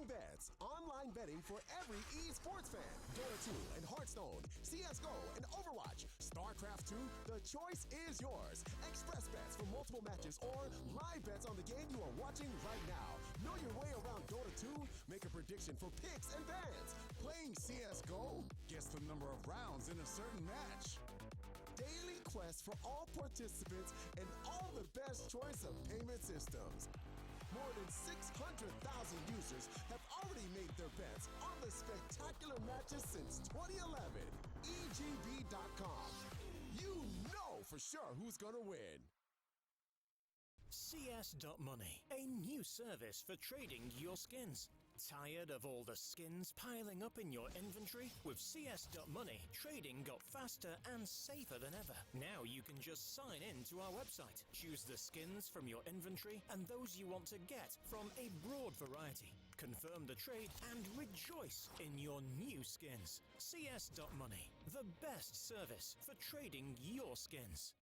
Bets, online betting for every esports fan. Dota 2 and Hearthstone, CSGO and Overwatch, StarCraft 2, the choice is yours. Express bets for multiple matches or live bets on the game you are watching right now. Know your way around Dota 2? Make a prediction for picks and bans. Playing CSGO? Guess the number of rounds in a certain match. Daily quest for all participants and all the best choice of payment systems. More than 600,000 users have already made their bets on the spectacular matches since 2011. EGB.com. You know for sure who's gonna win. CS.Money, a new service for trading your skins. Tired of all the skins piling up in your inventory? With CS.Money, trading got faster and safer than ever. Now you can just sign in to our website, choose the skins from your inventory and those you want to get from a broad variety. Confirm the trade and rejoice in your new skins. CS.Money, the best service for trading your skins.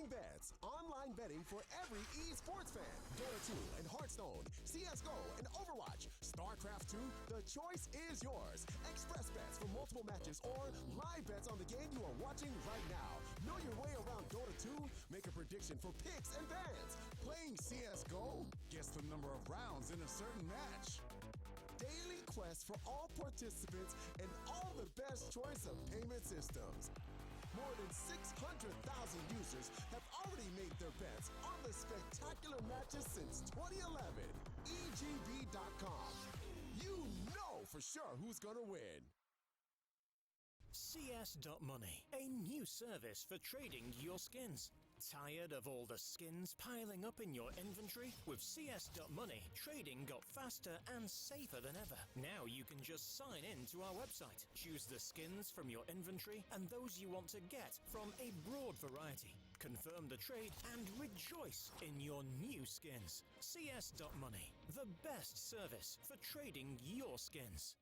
Bets, online betting for every esports fan. Dota 2 and Hearthstone, CSGO and Overwatch, StarCraft 2, the choice is yours. Express bets for multiple matches or live bets on the game you are watching right now. Know your way around Dota 2? Make a prediction for picks and bans. Playing CSGO? Guess the number of rounds in a certain match. Daily quest for all participants and all the best choice of payment systems. More than 600,000 users have already made their bets on the spectacular matches since 2011. EGB.com. You know for sure who's gonna win. CS.Money, a new service for trading your skins. Tired of all the skins piling up in your inventory? With CS.Money, trading got faster and safer than ever. Now you can just sign in to our website, choose the skins from your inventory and those you want to get from a broad variety. Confirm the trade and rejoice in your new skins. CS.Money, the best service for trading your skins.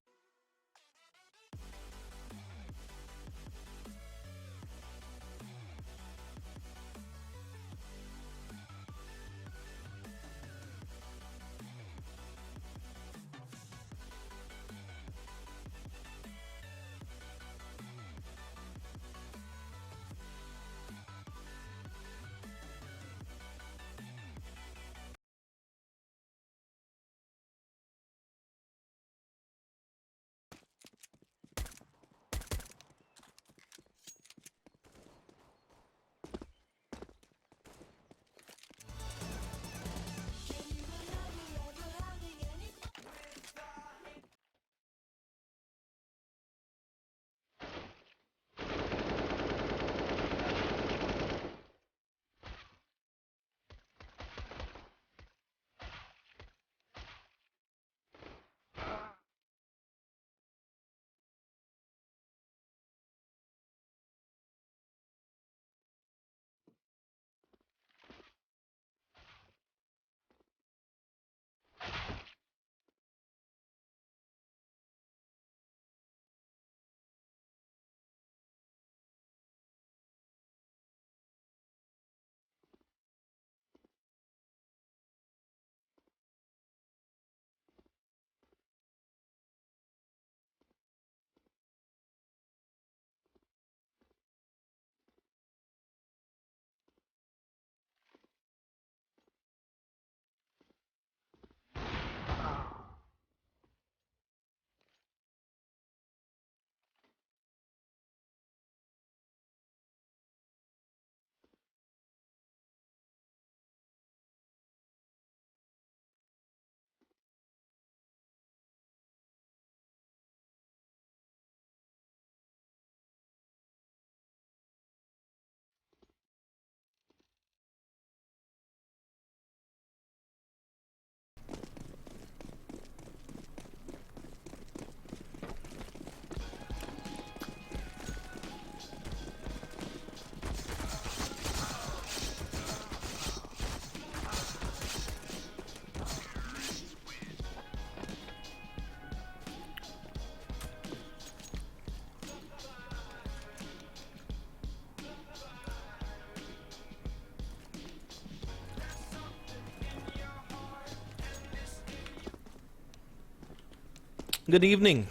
Good evening,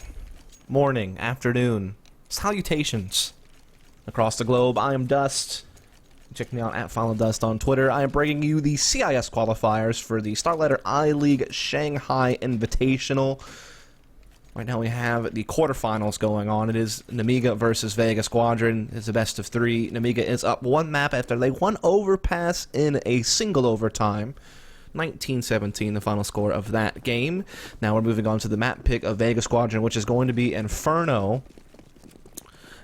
morning, afternoon, salutations across the globe. I am Dust. Check me out at FollowDust on Twitter. I am bringing you the CIS qualifiers for the Starletter I-League Shanghai Invitational. Right now we have the quarterfinals going on. It is Nemiga versus Vega Squadron. It's a best of 3. Nemiga is up one map after they won overpass in a single overtime. 19-17, the final score of that game. Now we're moving on to the map pick of Vega Squadron, which is going to be Inferno.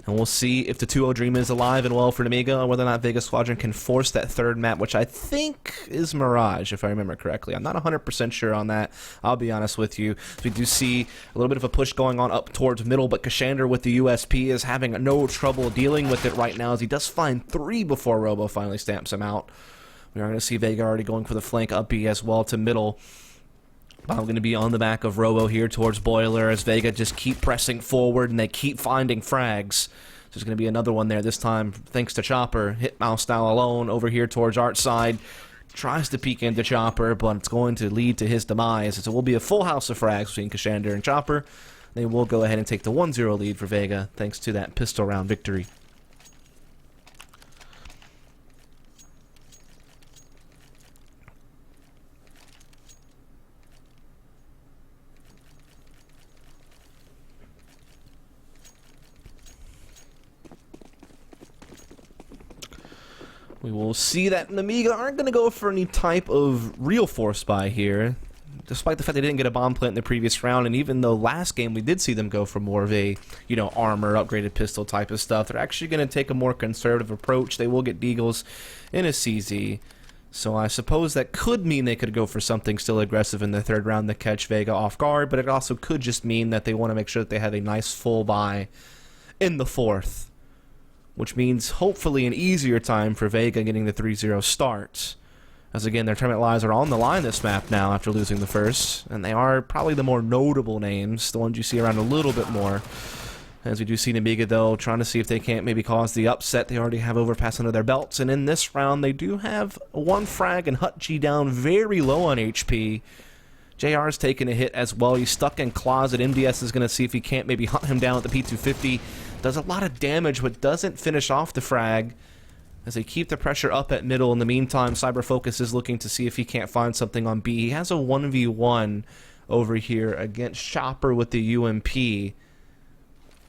And we'll see if the 2-0 dream is alive and well for Nemiga, or whether or not Vega Squadron can force that third map, which I think is Mirage, if I remember correctly. I'm not 100% sure on that, I'll be honest with you. We do see a little bit of a push going on up towards middle, but Kashander with the USP is having no trouble dealing with it right now, as he does find 3 before Robo finally stamps him out. We are going to see Vega already going for the flank up B as well to middle. I'm going to be on the back of Robo here towards Boiler as Vega just keep pressing forward and they keep finding frags. There's going to be another one there, this time thanks to Chopper. Hit mouse style alone over here towards Art's side. Tries to peek into Chopper, but it's going to lead to his demise. So it will be a full house of frags between Kashander and Chopper. They will go ahead and take the 1-0 lead for Vega thanks to that pistol round victory. We will see that Nemiga aren't going to go for any type of real force buy here, despite the fact they didn't get a bomb plant in the previous round, and even though last game we did see them go for more of a, armor, upgraded pistol type of stuff, they're actually going to take a more conservative approach. They will get Deagles in a CZ, so I suppose that could mean they could go for something still aggressive in the third round to catch Vega off guard, but it also could just mean that they want to make sure that they have a nice full buy in the fourth, which means hopefully an easier time for Vega getting the 3-0 start. As again, their tournament lives are on the line this map now after losing the first, and they are probably the more notable names, the ones you see around a little bit more. As we do see Nemiga, though, trying to see if they can't maybe cause the upset. They already have overpass under their belts, and in this round they do have 1 frag and Hut G down very low on HP. JR is taking a hit as well. He's stuck in closet. MDS is going to see if he can't maybe hunt him down with the P250. Does a lot of damage, but doesn't finish off the frag as they keep the pressure up at middle. In the meantime, Cyber Focus is looking to see if he can't find something on B. He has a 1v1 over here against Chopper with the UMP.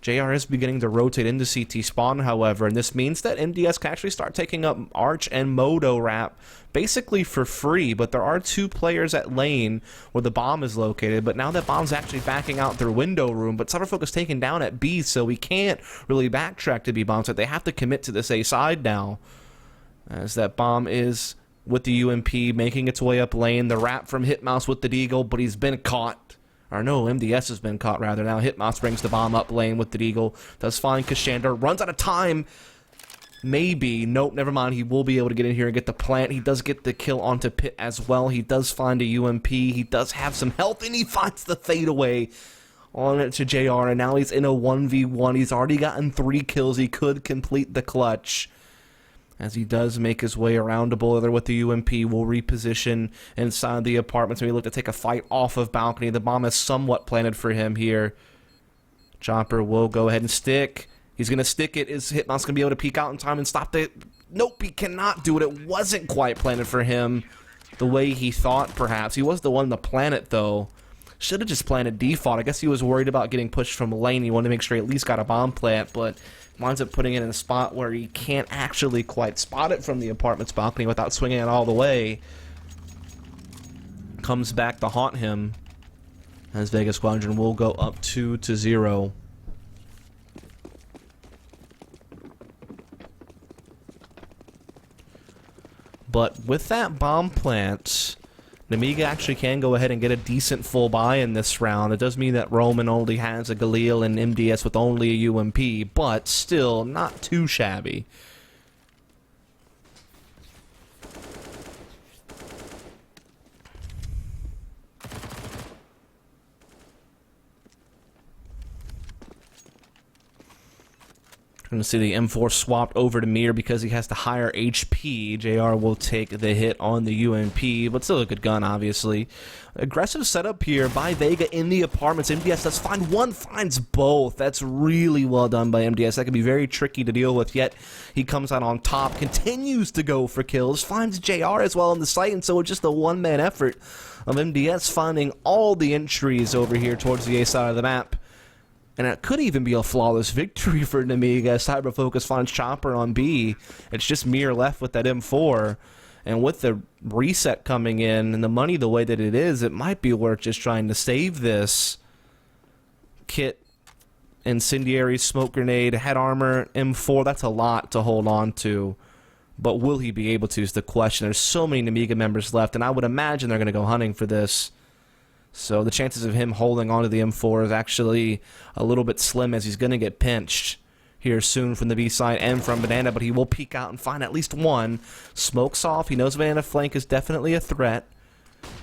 JR is beginning to rotate into CT spawn, however, and this means that MDS can actually start taking up Arch and Moto Wrap basically for free, but there are 2 players at lane where the bomb is located, but now that bomb's actually backing out their window room, but Cyberfolk is taken down at B, so we can't really backtrack to B bomb, so they have to commit to this A side now, as that bomb is with the UMP making its way up lane. The wrap from Hitmouse with the Deagle, but he's been caught. Or no, MDS has been caught, rather. Now Hitmouse brings the bomb up lane with the Deagle. Does find Kashander. Runs out of time. Maybe. Nope, never mind. He will be able to get in here and get the plant. He does get the kill onto Pit as well. He does find a UMP. He does have some health, and he finds the fadeaway on it to JR. And now he's in a 1v1. He's already gotten 3 kills. He could complete the clutch, as he does make his way around a Boiler with the UMP. Will reposition inside the apartment, so he look to take a fight off of balcony. The bomb is somewhat planted for him here. Chopper will go ahead and stick. He's going to stick it. Is Hitmouse going to be able to peek out in time and stop it? Nope, he cannot do it. It wasn't quite planted for him the way he thought, perhaps. He was the one to plant it, though. Should have just planted default. I guess he was worried about getting pushed from lane. He wanted to make sure he at least got a bomb plant, but winds up putting it in a spot where he can't actually quite spot it from the apartment's balcony without swinging it all the way. Comes back to haunt him, as Vega Squadron will go up 2-0. But with that bomb plant, Nemiga actually can go ahead and get a decent full buy in this round. It does mean that Roman only has a Galil and MDS with only a UMP, but still not too shabby. Going to see the M4 swapped over to Mir because he has the higher HP. JR will take the hit on the UMP, but still a good gun, obviously. Aggressive setup here by Vega in the apartments. MDS does find one, finds both. That's really well done by MDS. That can be very tricky to deal with, yet he comes out on top, continues to go for kills, finds JR as well on the site, and so it's just a one-man effort of MDS finding all the entries over here towards the A side of the map. And it could even be a flawless victory for Nemiga. Cyber Focus finds Chopper on B. It's just Mir left with that M4. And with the reset coming in and the money the way that it is, it might be worth just trying to save this. Kit, incendiary, smoke grenade, head armor, M4. That's a lot to hold on to. But will he be able to is the question. There's so many Nemiga members left, and I would imagine they're going to go hunting for this. So the chances of him holding onto the M4 is actually a little bit slim, as he's going to get pinched here soon from the B side and from Banana, but he will peek out and find at least one. Smokes off. He knows Banana flank is definitely a threat.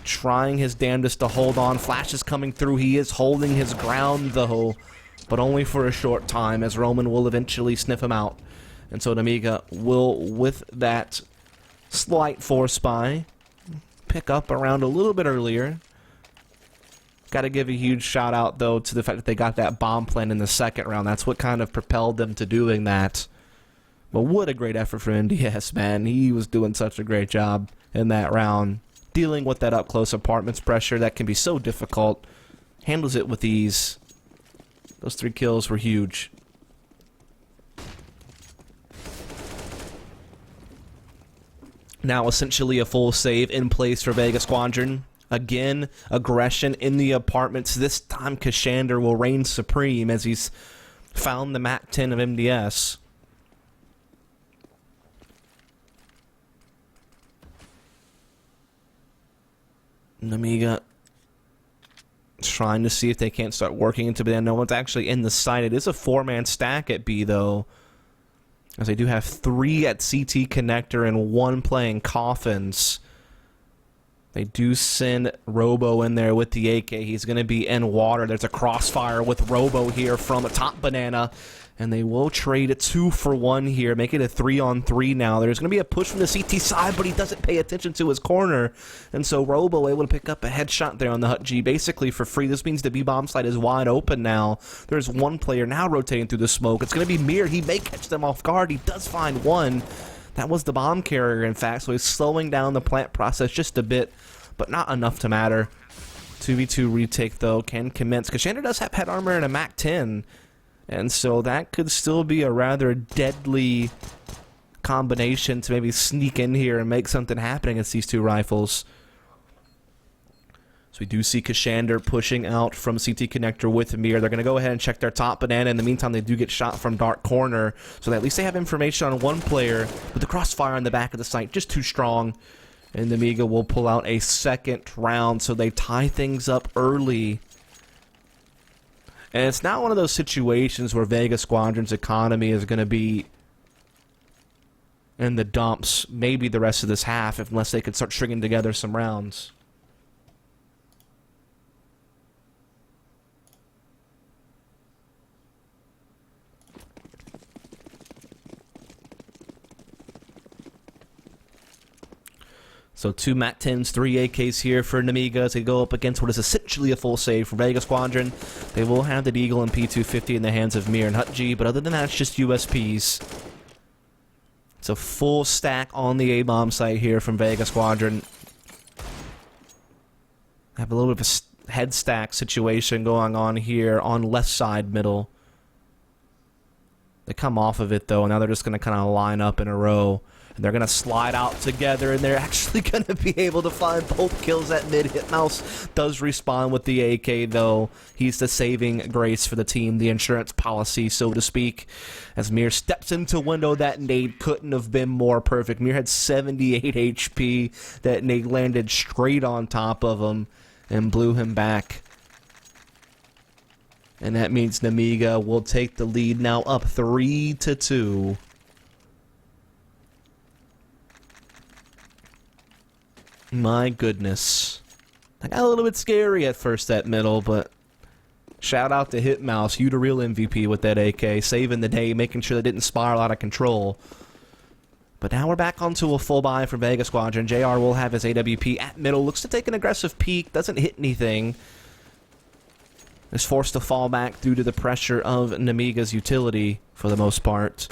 Trying his damnedest to hold on. Flash is coming through. He is holding his ground, though, but only for a short time, as Roman will eventually sniff him out. And so Nemiga will, with that slight force spy, pick up around a little bit earlier. Got to give a huge shout out, though, to the fact that they got that bomb plant in the second round. That's what kind of propelled them to doing that. But what a great effort from MDS, man. He was doing such a great job in that round. Dealing with that up-close apartments pressure that can be so difficult. Handles it with ease. Those 3 kills were huge. Now essentially a full save in place for Vega Squadron. Again, aggression in the apartments. This time, Kashander will reign supreme as he's found the MAC-10 of MDS. Nemiga trying to see if they can't start working into B. No one's actually in the site. It is a 4-man stack at B, though, as they do have 3 at CT connector and 1 playing coffins. They do send Robo in there with the AK. He's going to be in water. There's a crossfire with Robo here from a top Banana. And they will trade a 2-for-1 here, make it a 3-on-3 now. There's going to be a push from the CT side, but he doesn't pay attention to his corner. And so Robo able to pick up a headshot there on the Hut G, basically for free. This means the B-bomb side is wide open now. There's 1 player now rotating through the smoke. It's going to be Mir. He may catch them off guard. He does find 1. That was the bomb carrier, in fact, so he's slowing down the plant process just a bit, but not enough to matter. 2v2 retake, though, can commence. Kashander does have head armor and a MAC-10, and so that could still be a rather deadly combination to maybe sneak in here and make something happen against these 2 rifles. So we do see Kashander pushing out from CT connector with Mir. They're going to go ahead and check their top Banana. In the meantime, they do get shot from dark corner, so that at least they have information on 1 player. But the crossfire on the back of the site, just too strong. And Nemiga will pull out a 2nd round, so they tie things up early. And it's not one of those situations where Vega Squadron's economy is going to be in the dumps maybe the rest of this half, unless they could start stringing together some rounds. So 2 MAC-10s, 3 AKs here for Nemiga as they go up against what is essentially a full save for Vega Squadron. They will have the Deagle and P250 in the hands of Mir and Hut G, but other than that, it's just USPs. It's a full stack on the A-bomb site here from Vega Squadron. Have a little bit of a head stack situation going on here on left side middle. They come off of it, though, and now they're just going to kind of line up in a row. And they're going to slide out together, and they're actually going to be able to find both kills at mid. Hitmouse does respawn with the AK, though. He's the saving grace for the team, the insurance policy, so to speak. As Mir steps into window, that nade couldn't have been more perfect. Mir had 78 HP. That nade landed straight on top of him and blew him back. And that means Nemiga will take the lead now up 3-2. My goodness. I got a little bit scary at first, that middle, but Shout out to Hitmouse, you the real MVP with that AK, saving the day, making sure they didn't spiral out of control. But now we're back onto a full buy for Vega Squadron. JR will have his AWP at middle, looks to take an aggressive peek, doesn't hit anything. Is forced to fall back due to the pressure of Nemiga's utility for the most part.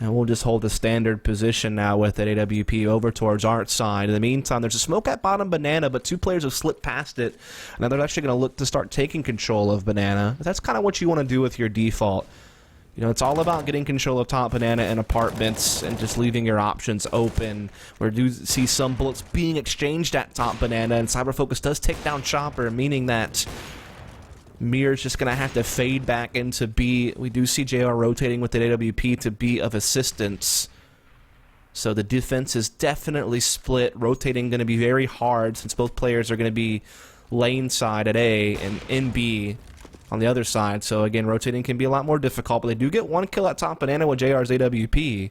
And we'll just hold the standard position now with that AWP over towards Art's side. In the meantime, there's a smoke at bottom Banana, but 2 players have slipped past it. Now they're actually going to look to start taking control of Banana. That's kind of what you want to do with your default. You know, it's all about getting control of top Banana and apartments and just leaving your options open. We do see some bullets being exchanged at top Banana, and Cyberfocus does take down Chopper, meaning that Mir's just going to have to fade back into B. We do see JR rotating with the AWP to be of assistance. So the defense is definitely split. Rotating going to be very hard since both players are going to be lane side at A and in B on the other side. So again, rotating can be a lot more difficult, but they do get 1 kill at top Banana with JR's AWP.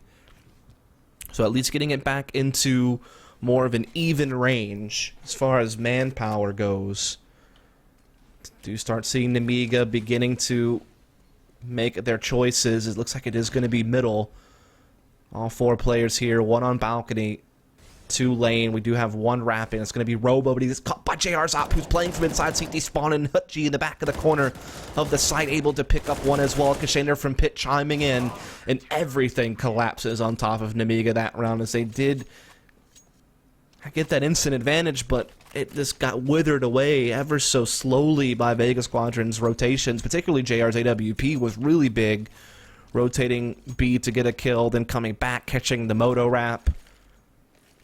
So at least getting it back into more of an even range as far as manpower goes. Do start seeing Nemiga beginning to make their choices. It looks like it is going to be middle. All 4 players here, 1 on balcony, 2 lane. We do have 1 wrapping. It's going to be Robo, but he's caught by JR's op, who's playing from inside CT spawn, and Hutji in the back of the corner of the site, able to pick up 1 as well. Kashander from pit chiming in, and everything collapses on top of Nemiga that round as they did get that instant advantage, but it just got withered away ever so slowly by Vega Squadron's rotations. Particularly JR's AWP was really big, rotating B to get a kill, then coming back, catching the moto wrap.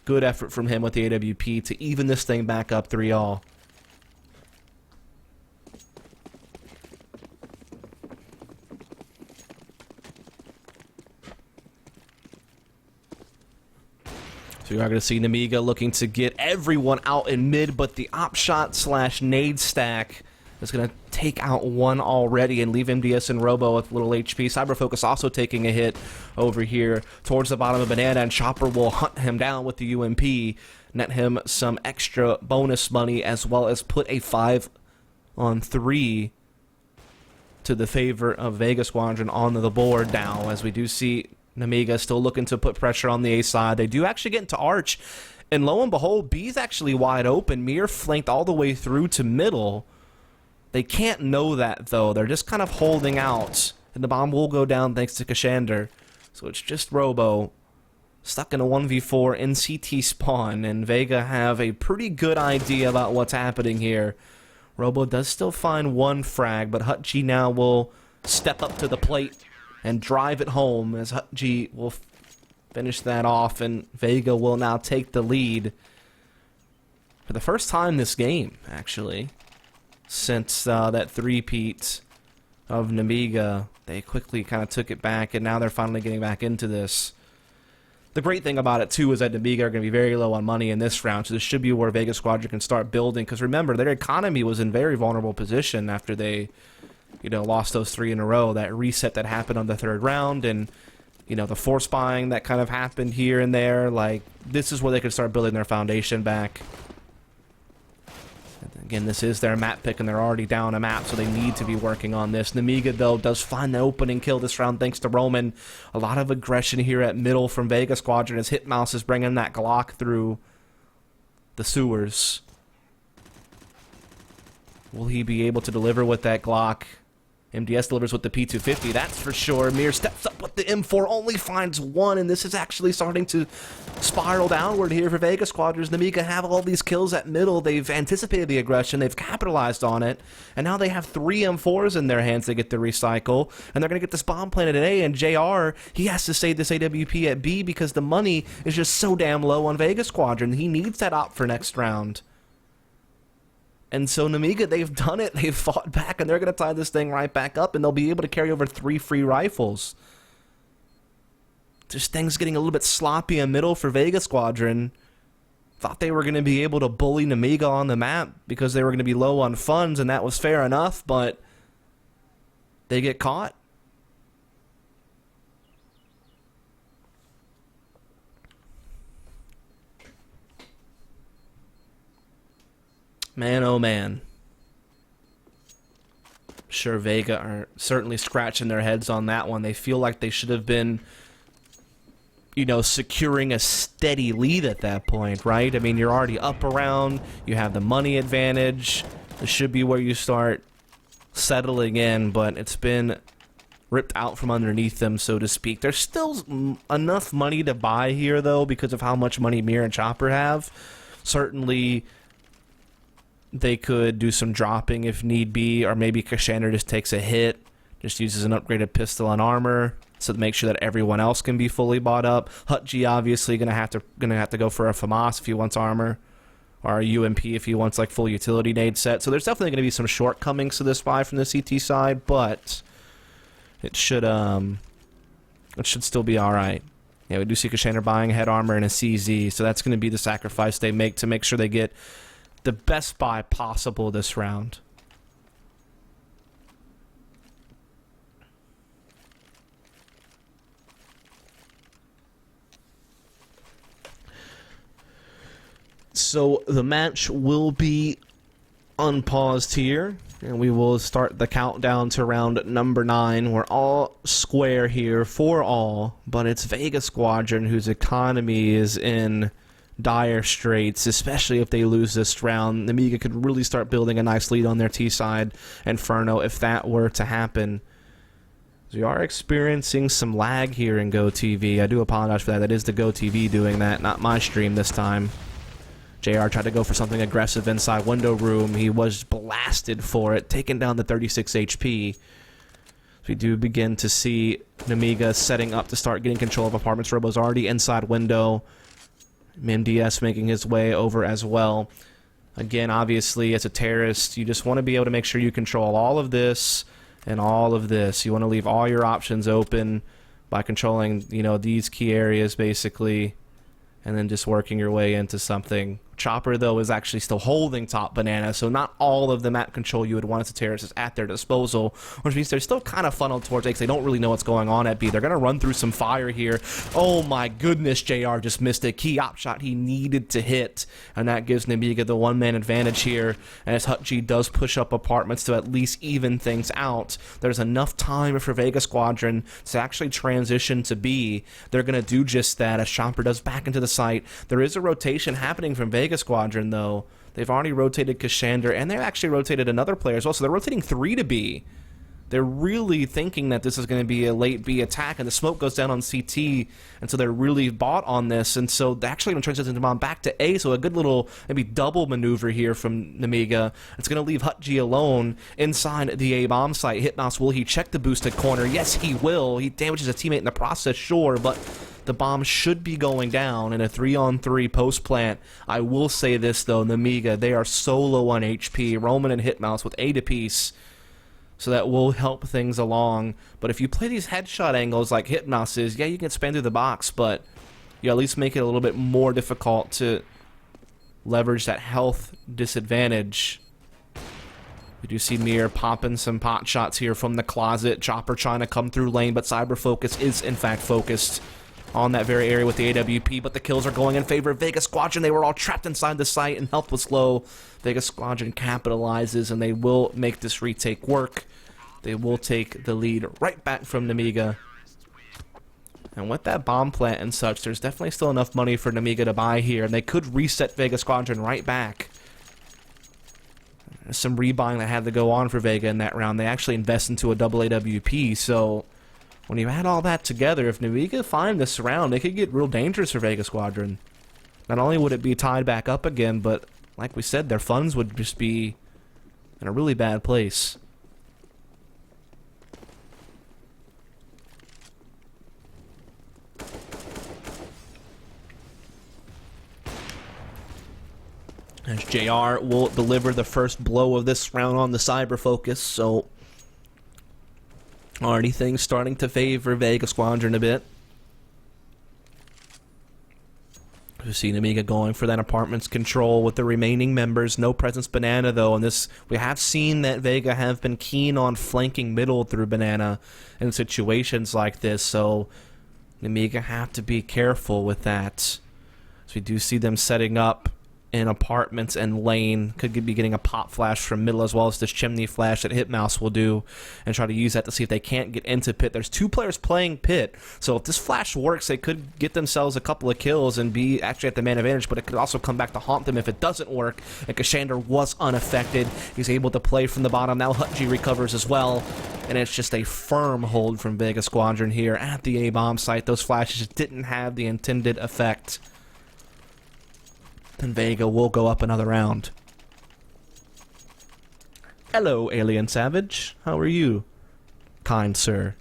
Good effort from him with the AWP to even this thing back up 3-all. So you are going to see Nemiga looking to get everyone out in mid, but the op shot / nade stack is going to take out 1 already and leave MDS and Robo with little HP. Cyberfocus also taking a hit over here towards the bottom of Banana, and Chopper will hunt him down with the UMP, net him some extra bonus money, as well as put a 5-on-3 to the favor of Vega Squadron on the board now, as we do see Nemiga still looking to put pressure on the A side. They do actually get into Arch, and lo and behold, B's actually wide open. Mir flanked all the way through to middle. They can't know that, though. They're just kind of holding out, and the bomb will go down thanks to Kashander. So it's just Robo stuck in a 1v4 in CT spawn, and Vega have a pretty good idea about what's happening here. Robo does still find 1 frag, but Hutji now will step up to the plate and drive it home, as Hutji will finish that off, and Vega will now take the lead for the first time this game, actually, since that 3-peat of Nemiga. They quickly kind of took it back, and now they're finally getting back into this. The great thing about it, too, is that Nemiga are going to be very low on money in this round, so this should be where Vega Squadron can start building, because remember, their economy was in very vulnerable position after they lost those 3 in a row. That reset that happened on the 3rd round, and, the force buying that kind of happened here and there. Like, this is where they could start building their foundation back. And again, this is their map pick, and they're already down a map, so they need to be working on this. Nemiga, though, does find the opening kill this round thanks to Roman. A lot of aggression here at middle from Vega Squadron as Hitmouse is bringing that Glock through the sewers. Will he be able to deliver with that Glock? MDS delivers with the P250, that's for sure. Mir steps up with the M4, only finds 1, and this is actually starting to spiral downward here for Vega Squadrons. Nemiga have all these kills at middle. They've anticipated the aggression, they've capitalized on it, and now they have 3 M4s in their hands they get to recycle, and they're going to get this bomb planted at A, and JR, he has to save this AWP at B because the money is just so damn low on Vega Squadron. He needs that op for next round. And so Nemiga, they've done it. They've fought back, and they're going to tie this thing right back up, and they'll be able to carry over 3 free rifles. Just things getting a little bit sloppy in middle for Vega Squadron. Thought they were going to be able to bully Nemiga on the map because they were going to be low on funds, and that was fair enough, but they get caught. Man, oh man. sure Vega are certainly scratching their heads on that one. They feel like they should have been, you know, securing a steady lead at that point, right? I mean, you're already up around, you have the money advantage. This should be where you start settling in, but it's been ripped out from underneath them, so to speak. There's still enough money to buy here, though, because of how much money Mir and Chopper have. Certainly, they could do some dropping if need be, or maybe Kashander just takes a hit, just uses an upgraded pistol and armor, so to make sure that everyone else can be fully bought up. Hutji obviously gonna have to go for a FAMAS if he wants armor, or a UMP if he wants like full utility nade set. So there's definitely gonna be some shortcomings to this buy from the CT side, but it should still be all right. Yeah, we do see Kashander buying head armor and a CZ, so that's gonna be the sacrifice they make to make sure they get the best buy possible this round. So the match will be unpaused here, and we will start the countdown to round number 9. We're all square here for all, but it's Vega Squadron whose economy is in dire straits, especially if they lose this round. Nemiga could really start building a nice lead on their T side, Inferno, if that were to happen. We are experiencing some lag here in GoTV. I do apologize for that. That is the GoTV doing that, not my stream this time. JR tried to go for something aggressive inside window room. He was blasted for it, taking down the 36 HP. So we do begin to see Nemiga setting up to start getting control of apartments. Robo's already inside window. MDS making his way over as well. Again, obviously, as a terrorist, you just want to be able to make sure you control all of this and all of this. You want to leave all your options open by controlling, you know, these key areas, basically, and then just working your way into something. Chopper, though, is actually still holding top banana, so not all of the map control you would want as a terrorist is at their disposal, which means they're still kind of funneled towards A because they don't really know what's going on at B. They're going to run through some fire here. Oh my goodness, JR just missed a key op shot he needed to hit, and that gives Nemiga the one-man advantage here, as Hutji does push up apartments to at least even things out. There's enough time for Vega Squadron to actually transition to B. They're going to do just that as Chopper does back into the site. There is a rotation happening from Vega Squadron, though. They've already rotated Kashander, and they've actually rotated another player as well, so they're rotating 3 to B. They're really thinking that this is going to be a late B attack, and the smoke goes down on CT, and so they're really bought on this, and so they actually going to transition the bomb back to A, so a good little, maybe double maneuver here from Nemiga. It's going to leave Hutji alone inside the A bomb site. Hitnos, will he check the boosted corner? Yes, he will. He damages a teammate in the process, sure, but the bomb should be going down in a 3-on-3 post-plant. I will say this, though, Nemiga, they are so low on HP. Roman and Hitmouse with 8 apiece, so that will help things along. But if you play these headshot angles like Hitmouse is, yeah, you can span through the box, but you at least make it a little bit more difficult to leverage that health disadvantage. We do see Mir popping some pot shots here from the closet. Chopper trying to come through lane, but Cyber Focus is, in fact, focused on that very area with the AWP, but the kills are going in favor of Vega Squadron. They were all trapped inside the site, and health was low. Vega Squadron capitalizes, and they will make this retake work. They will take the lead right back from Nemiga. And with that bomb plant and such, there's definitely still enough money for Nemiga to buy here, and they could reset Vega Squadron right back. There's some rebuying that had to go on for Vega in that round. They actually invest into a double AWP, so when you add all that together, if Nemiga find this round, it could get real dangerous for Vega Squadron. Not only would it be tied back up again, but like we said, their funds would just be in a really bad place. As JR will deliver the first blow of this round on the Cyber Focus, so already things starting to favor Vega Squadron a bit. We see Nemiga going for that apartment's control with the remaining members. No presence banana, though, and this we have seen that Vega have been keen on flanking middle through banana in situations like this, so Nemiga have to be careful with that. So we do see them setting up in apartments and lane. Could be getting a pop flash from middle as well as this chimney flash that Hitmouse will do and try to use that to see if they can't get into pit. There's 2 players playing pit, so if this flash works, they could get themselves a couple of kills and be actually at the man advantage, but it could also come back to haunt them if it doesn't work. And Kashander was unaffected. He's able to play from the bottom. Now Hutji recovers as well, and it's just a firm hold from Vega Squadron here at the A-bomb site. Those flashes didn't have the intended effect. And Vega will go up another round. Hello, Alien Savage. How are you, kind sir?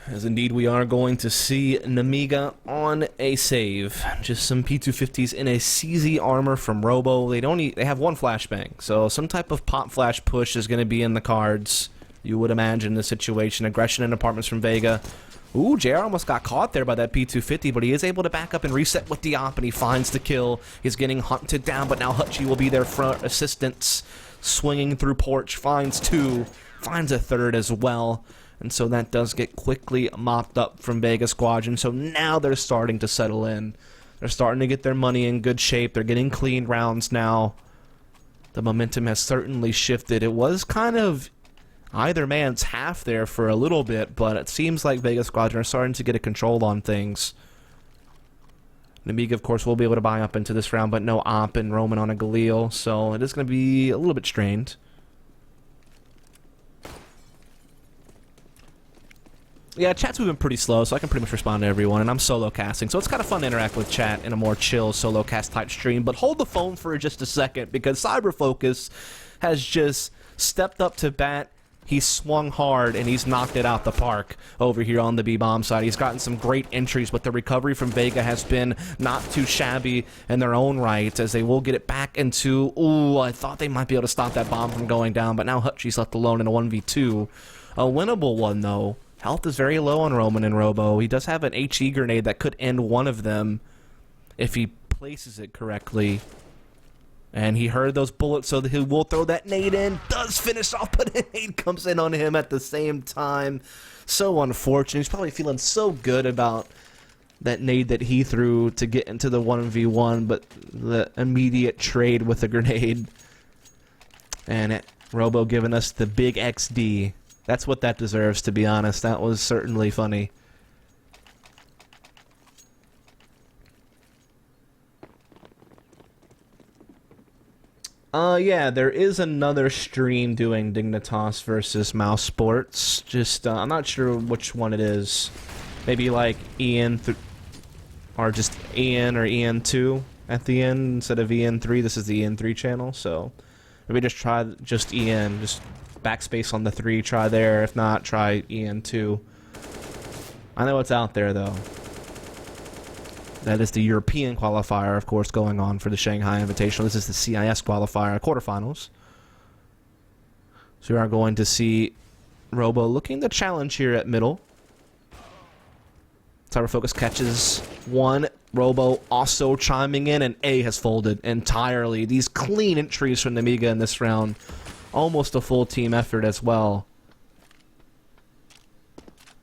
As indeed we are going to see Nemiga on a save. Just some P250s in a CZ armor from Robo. They have 1 flashbang, so some type of pop flash push is going to be in the cards. You would imagine the situation. Aggression in apartments from Vega. Ooh, JR almost got caught there by that P250, but he is able to back up and reset with the op, and he finds the kill. He's getting hunted down, but now Hutji will be there for assistance. Swinging through porch, finds 2, finds a 3rd as well. And so that does get quickly mopped up from Vega Squadron. So now they're starting to settle in. They're starting to get their money in good shape. They're getting clean rounds now. The momentum has certainly shifted. It was kind of either man's half there for a little bit, but it seems like Vega Squadron are starting to get a control on things. Nemiga, of course, will be able to buy up into this round, but no op and Roman on a Galil, so it is going to be a little bit strained. Yeah, chat's moving pretty slow, so I can pretty much respond to everyone, and I'm solo casting, so it's kind of fun to interact with chat in a more chill solo cast type stream. But hold the phone for just a second, because Cyber Focus has just stepped up to bat. He's swung hard, and he's knocked it out the park over here on the B-bomb side. He's gotten some great entries, but the recovery from Vega has been not too shabby in their own right, as they will get it back into... Ooh, I thought they might be able to stop that bomb from going down, but now Hutchi's left alone in a 1v2. A winnable one, though. Health is very low on Roman and Robo. He does have an HE grenade that could end one of them if he places it correctly. And he heard those bullets, so he will throw that nade in. Does finish off, but a nade comes in on him at the same time. So unfortunate. He's probably feeling so good about that nade that he threw to get into the 1v1, but the immediate trade with the grenade. And Robo giving us the big XD. That's what that deserves, to be honest. That was certainly funny. Yeah, there is another stream doing Dignitas versus Mouse Sports. Just, I'm not sure which one it is. Maybe like Ian, or just Ian or Ian2 at the end instead of Ian3. This is the Ian3 channel, so maybe just try just Ian, just backspace on the 3, try there. If not, try Ian2. I know it's out there, though. That is the European qualifier, of course, going on for the Shanghai Invitational. This is the CIS Qualifier quarterfinals. So we are going to see Robo looking to challenge here at middle. Cyber Focus catches one. Robo also chiming in, and A has folded entirely. These clean entries from Nemiga in this round. Almost a full team effort as well.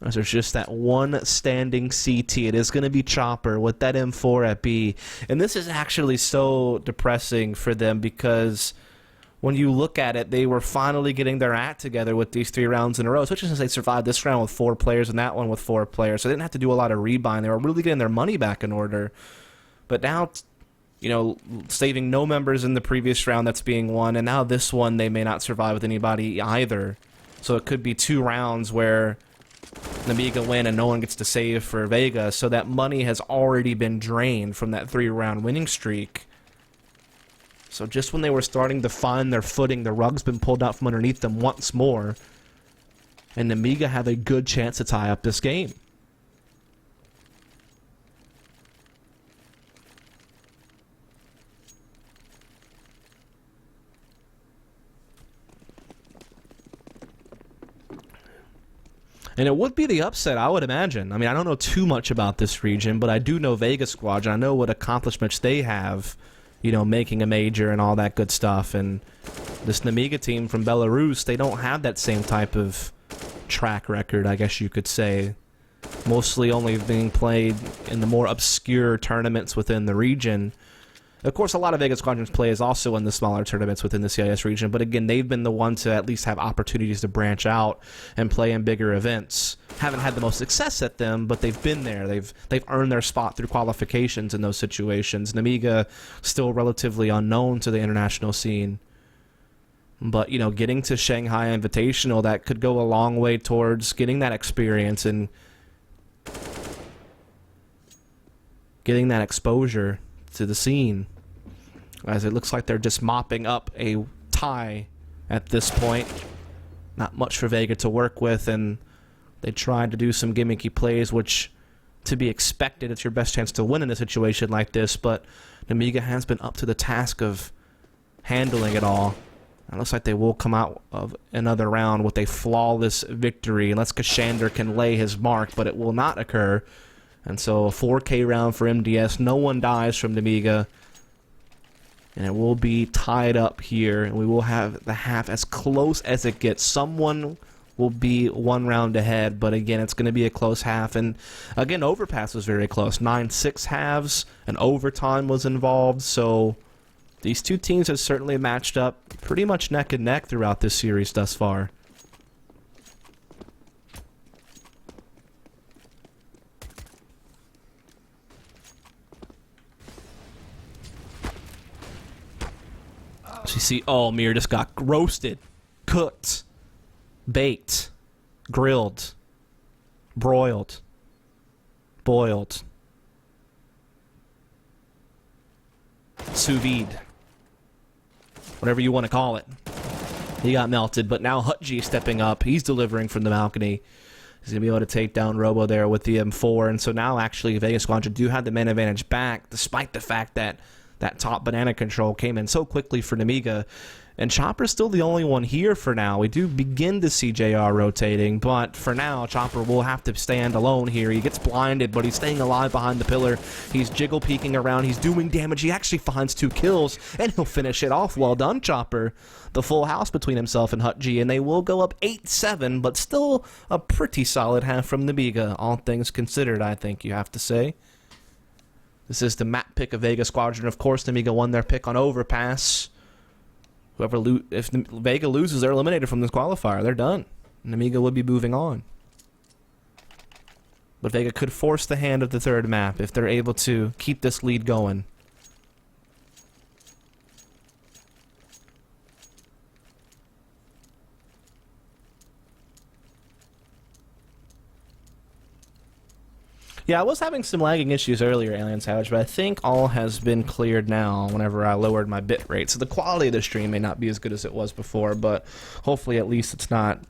As there's just that one standing CT. It is going to be Chopper with that M4 at B. And this is actually so depressing for them because when you look at it, they were finally getting their act together with these 3 rounds in a row, especially since they survived this round with 4 players and that one with 4 players. So they didn't have to do a lot of rebind. They were really getting their money back in order. But now, you know, saving no members in the previous round that's being won, and now this one they may not survive with anybody either. So it could be 2 rounds where Nemiga win and no one gets to save for Vega, so that money has already been drained from that 3-round winning streak. So just when they were starting to find their footing, the rug's been pulled out from underneath them once more, and Nemiga have a good chance to tie up this game. And it would be the upset, I would imagine. I mean, I don't know too much about this region, but I do know Vega Squadron. I know what accomplishments they have, you know, making a major and all that good stuff. And this Nemiga team from Belarus, they don't have that same type of track record, I guess you could say. Mostly only being played in the more obscure tournaments within the region. Of course, a lot of Vega Squadron's play is also in the smaller tournaments within the CIS region, but again, they've been the ones to at least have opportunities to branch out and play in bigger events. Haven't had the most success at them, but they've been there. They've earned their spot through qualifications in those situations. Nemiga still relatively unknown to the international scene. But, you know, getting to Shanghai Invitational, that could go a long way towards getting that experience and getting that exposure to the scene, as it looks like they're just mopping up a tie at this point. Not much for Vega to work with, and they tried to do some gimmicky plays, which, to be expected, it's your best chance to win in a situation like this, but Nemiga has been up to the task of handling it all. It looks like they will come out of another round with a flawless victory, unless Kashander can lay his mark, but it will not occur. And so a 4K round for MDS. No one dies from Nemiga. And it will be tied up here. And we will have the half as close as it gets. Someone will be one round ahead. But again, it's going to be a close half. And again, Overpass was very close. 9-6 halves. And overtime was involved. So these two teams have certainly matched up pretty much neck and neck throughout this series thus far. So you see, oh, Mir just got roasted, cooked, baked, grilled, broiled, boiled, sous vide, whatever you want to call it. He got melted, but now Hutji stepping up. He's delivering from the balcony. He's going to be able to take down Robo there with the M4. And so now actually Vega Squadron do have the man advantage back, despite the fact that that top banana control came in so quickly for Nemiga. And Chopper's still the only one here for now. We do begin to see JR rotating, but for now, Chopper will have to stand alone here. He gets blinded, but he's staying alive behind the pillar. He's jiggle peeking around. He's doing damage. He actually finds 2 kills, and he'll finish it off. Well done, Chopper. The full house between himself and Hutji, and they will go up 8-7, but still a pretty solid half from Nemiga, all things considered, I think you have to say. This is the map pick of Vega Squadron. Of course, Nemiga won their pick on Overpass. If Vega loses, they're eliminated from this qualifier. They're done. Nemiga would be moving on. But Vega could force the hand of the third map if they're able to keep this lead going. Yeah, I was having some lagging issues earlier, Alien Savage, but I think all has been cleared now whenever I lowered my bit rate. So the quality of the stream may not be as good as it was before, but hopefully at least it's not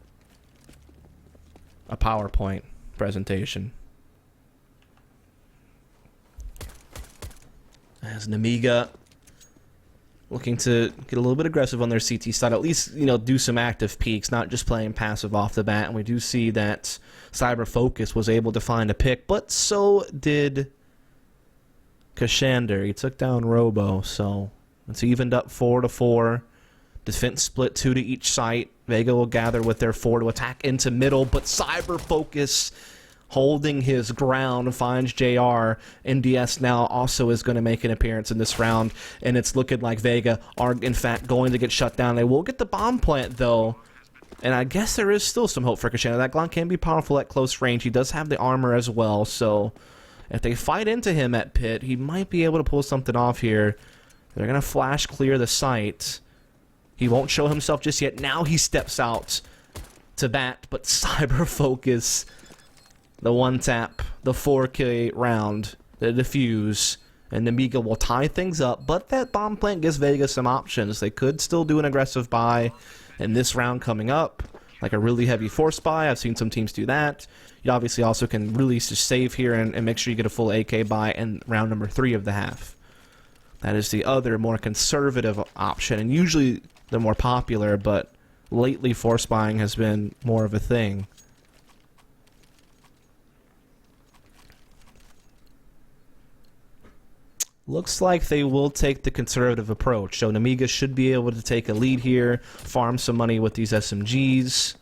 a PowerPoint presentation. As Nemiga looking to get a little bit aggressive on their CT side, at least, you know, do some active peaks, not just playing passive off the bat. And we do see that Cyber Focus was able to find a pick, but so did Kashander. He took down Robo, so it's evened up 4-4. Defense split 2 to each site. Vega will gather with their 4 to attack into middle, but Cyber Focus holding his ground finds JR. NDS now also is going to make an appearance in this round, and it's looking like Vega are, in fact, going to get shut down. They will get the bomb plant, though, and I guess there is still some hope for Kashander. That Glon can be powerful at close range. He does have the armor as well, so if they fight into him at pit, he might be able to pull something off here. They're going to flash clear the site. He won't show himself just yet. Now he steps out to bat, but Cyber Focus, the one tap, the 4K round, the defuse, and Nemiga will tie things up, but that bomb plant gives Vega some options. They could still do an aggressive buy in this round coming up, like a really heavy force buy. I've seen some teams do that. You obviously also can really just save here and make sure you get a full AK buy in round number 3 of the half. That is the other more conservative option, and usually they're more popular, but lately force buying has been more of a thing. Looks like they will take the conservative approach. So Nemiga should be able to take a lead here, farm some money with these SMGs.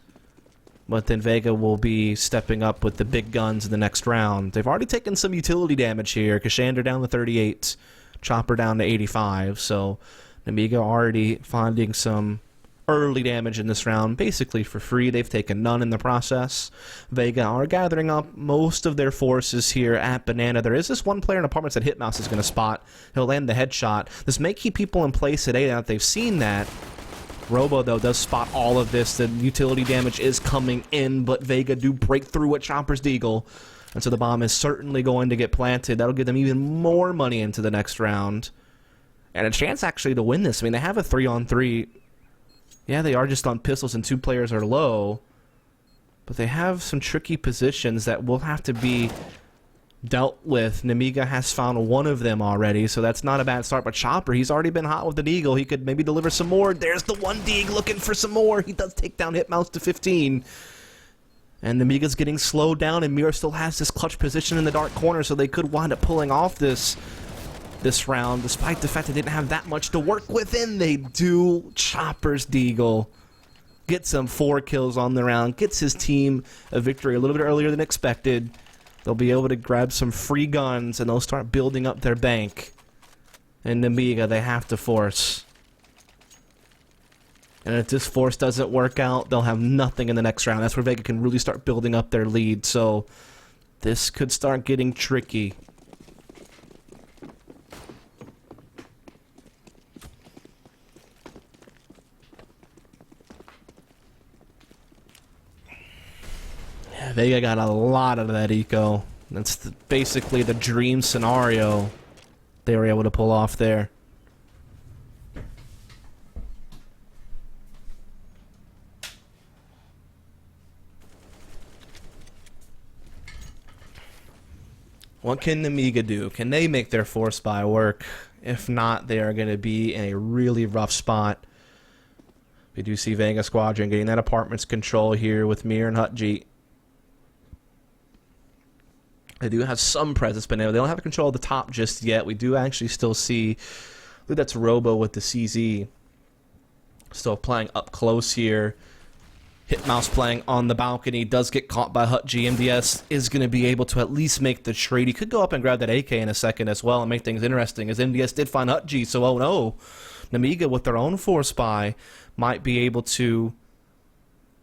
But then Vega will be stepping up with the big guns in the next round. They've already taken some utility damage here. Cassandra down to 38, Chopper down to 85. So Nemiga already finding some early damage in this round, basically for free. They've taken none in the process. Vega are gathering up most of their forces here at Banana. There is this one player in apartments that Hitmouse is going to spot. He'll land the headshot. This may keep people in place today now that they've seen that. Robo, though, does spot all of this. The utility damage is coming in, but Vega do break through at Chopper's Deagle. And so the bomb is certainly going to get planted. That'll give them even more money into the next round. And a chance, actually, to win this. I mean, they have a 3-on-3. Yeah, they are just on pistols and 2 players are low. But they have some tricky positions that will have to be dealt with. Nemiga has found one of them already, so that's not a bad start. But Chopper, he's already been hot with the Deagle. He could maybe deliver some more. There's the one Deagle looking for some more. He does take down Hitmouse to 15. And Nemiga's getting slowed down, and Mira still has this clutch position in the dark corner, so they could wind up pulling off this round, despite the fact they didn't have that much to work with. And they do. Chopper's Deagle gets some 4 kills on the round, gets his team a victory a little bit earlier than expected. They'll be able to grab some free guns, and they'll start building up their bank. And Nemiga, they have to force. And if this force doesn't work out, they'll have nothing in the next round. That's where Vega can really start building up their lead. So this could start getting tricky. Vega got a lot of that eco. That's basically the dream scenario they were able to pull off there. What can Nemiga do? Can they make their force buy work? If not, they are going to be in a really rough spot. We do see Vega Squadron getting that apartment's control here with Mir and Hutji. They do have some presence, but no, they don't have control of the top just yet. We do actually still see, I believe that's Robo with the CZ. Still playing up close here. Hitmouse playing on the balcony. Does get caught by Hutji. MDS is going to be able to at least make the trade. He could go up and grab that AK in a second as well and make things interesting, as MDS did find Hutji. So, oh no. Nemiga with their own force buy might be able to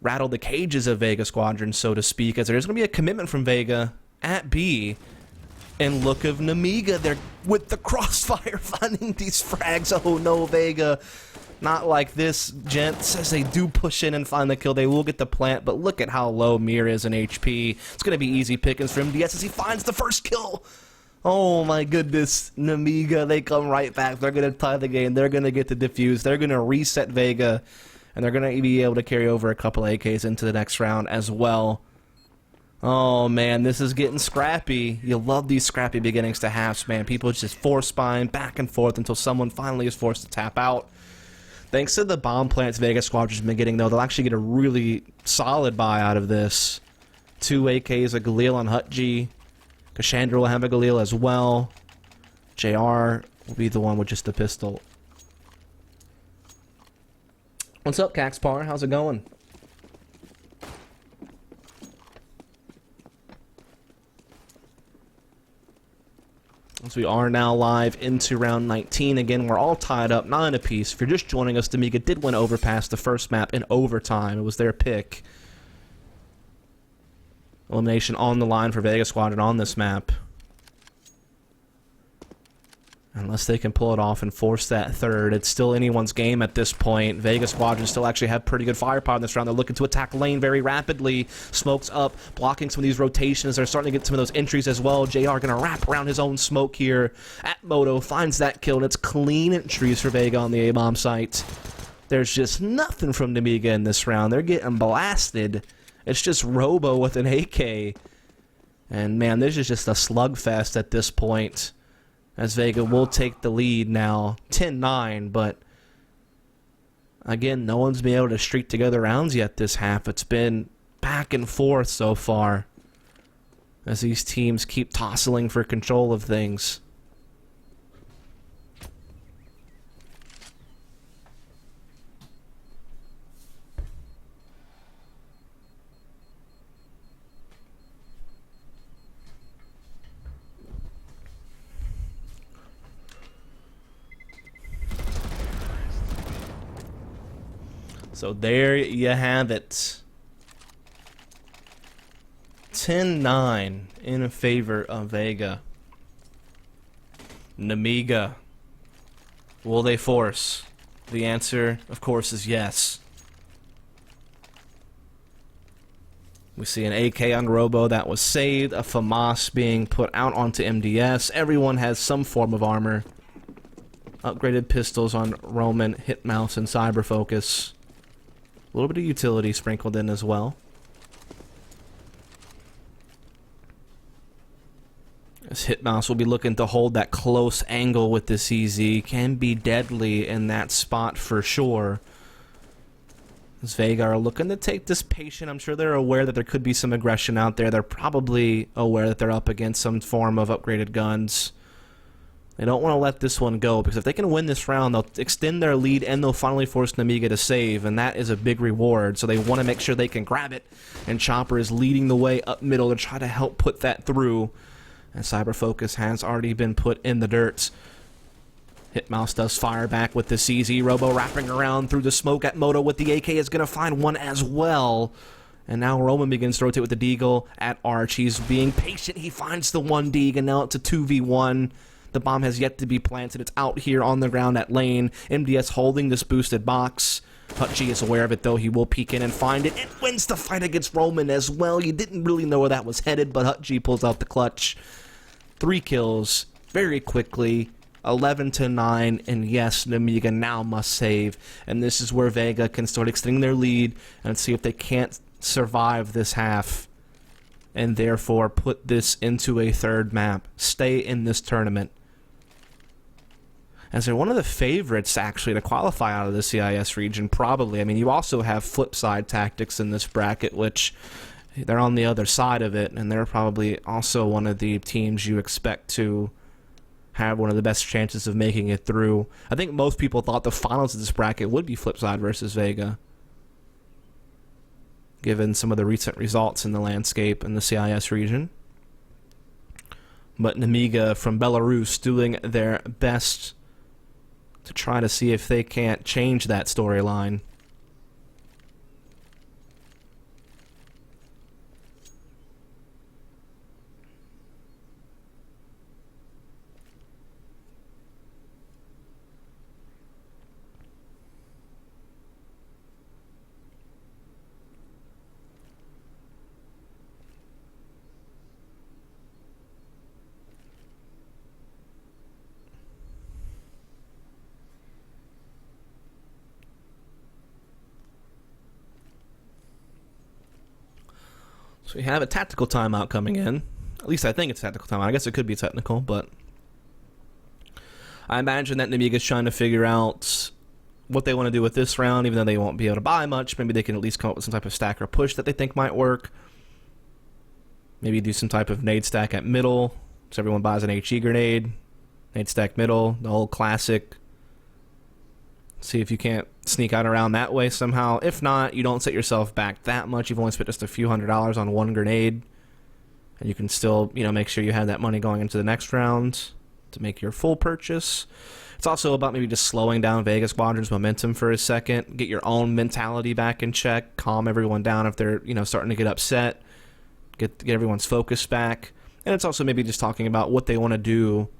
rattle the cages of Vega Squadron, so to speak, as there's going to be a commitment from Vega at B. And look of Nemiga, they're with the crossfire finding these frags. Oh no, Vega. Not like this, gents. As they do push in and find the kill, they will get the plant, but look at how low Mir is in HP. It's going to be easy pickings for MDS as he finds the first kill. Oh my goodness, Nemiga, they come right back. They're going to tie the game. They're going to get the defuse. They're going to reset Vega, and they're going to be able to carry over a couple AKs into the next round as well. Oh, man, this is getting scrappy. You love these scrappy beginnings to halves, man. People just force spine back and forth until someone finally is forced to tap out. Thanks to the bomb plants Vega Squadron's been getting, though, they'll actually get a really solid buy out of this. 2 AKs, a Galil on Hutji. Cassandra will have a Galil as well. JR will be the one with just the pistol. What's up, Caxpar? How's it going? So we are now live into round 19. Again, we're all tied up, 9 apiece. If you're just joining us, Nemiga did win Overpass the first map in overtime. It was their pick. Elimination on the line for Vega Squadron on this map. Unless they can pull it off and force that third, it's still anyone's game at this point. Vega Squadron still actually have pretty good firepower in this round. They're looking to attack lane very rapidly. Smokes up, blocking some of these rotations. They're starting to get some of those entries as well. JR going to wrap around his own smoke here. At Moto finds that kill, and it's clean entries for Vega on the A-bomb site. There's just nothing from Nemiga in this round. They're getting blasted. It's just Robo with an AK. And man, this is just a slugfest at this point, as Vega will take the lead now, 10-9, but again, no one's been able to streak together rounds yet this half. It's been back and forth so far, as these teams keep tossing for control of things. So there you have it. 10-9 in favor of Vega. Nemiga. Will they force? The answer, of course, is yes. We see an AK on Robo that was saved, a FAMAS being put out onto MDS. Everyone has some form of armor. Upgraded pistols on Roman, Hitmouse, and Cyber Focus. A little bit of utility sprinkled in as well. As Hitmouse will be looking to hold that close angle with the CZ. Can be deadly in that spot for sure. As Vega are looking to take this patient. I'm sure they're aware that there could be some aggression out there. They're probably aware that they're up against some form of upgraded guns. They don't want to let this one go, because if they can win this round, they'll extend their lead and they'll finally force Nemiga to save, and that is a big reward. So they want to make sure they can grab it, and Chopper is leading the way up middle to try to help put that through. And Cyber Focus has already been put in the dirt. Hitmouse does fire back with the CZ. Robo wrapping around through the smoke at Moto with the AK is going to find one as well. And now Roman begins to rotate with the Deagle at Arch. He's being patient. He finds the one Deagle, and now it's a 2v1. The bomb has yet to be planted. It's out here on the ground at lane. MDS holding this boosted box. Hutchie is aware of it, though. He will peek in and find it. It wins the fight against Roman as well. You didn't really know where that was headed, but Hutchie pulls out the clutch. 3 kills very quickly. 11-9, and yes, Nemiga now must save. And this is where Vega can start extending their lead and see if they can't survive this half, and therefore put this into a third map. Stay in this tournament. As they're one of the favorites, actually, to qualify out of the CIS region, probably. I mean, you also have flip side tactics in this bracket, which they're on the other side of it, and they're probably also one of the teams you expect to have one of the best chances of making it through. I think most people thought the finals of this bracket would be Flipside versus Vega, given some of the recent results in the landscape in the CIS region. But Nemiga from Belarus doing their best to try to see if they can't change that storyline. So we have a tactical timeout coming in. At least I think it's a tactical timeout. I guess it could be technical, but I imagine that Nemiga's trying to figure out what they want to do with this round, even though they won't be able to buy much. Maybe they can at least come up with some type of stack or push that they think might work. Maybe do some type of nade stack at middle, so everyone buys an HE grenade. Nade stack middle, the old classic. See if you can't sneak out around that way somehow. If not, you don't set yourself back that much. You've only spent just a few $100s on one grenade, and you can still, make sure you have that money going into the next round to make your full purchase. It's also about maybe just slowing down Vega Squadron's momentum for a second, get your own mentality back in check, calm everyone down if they're, starting to get upset, get everyone's focus back. And it's also maybe just talking about what they want to do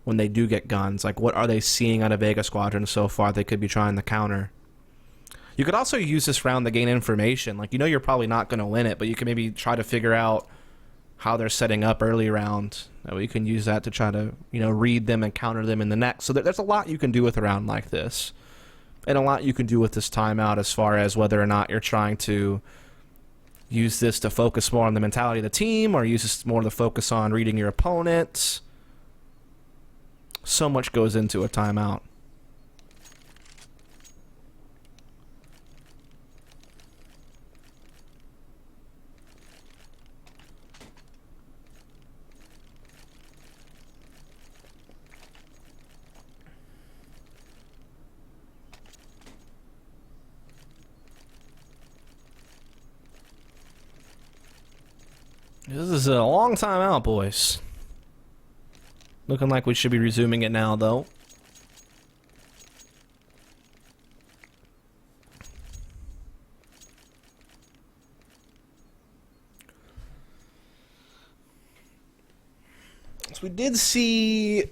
when they do get guns. Like, what are they seeing out of Vega Squadron so far they could be trying to counter? You could also use this round to gain information. Like, you're probably not going to win it, but you can maybe try to figure out how they're setting up early round. That way you can use that to try to, read them and counter them in the next. So there's a lot you can do with a round like this. And a lot you can do with this timeout as far as whether or not you're trying to use this to focus more on the mentality of the team, or use this more to focus on reading your opponent. So much goes into a timeout. This is a long time out, boys. Looking like we should be resuming it now, though. We did see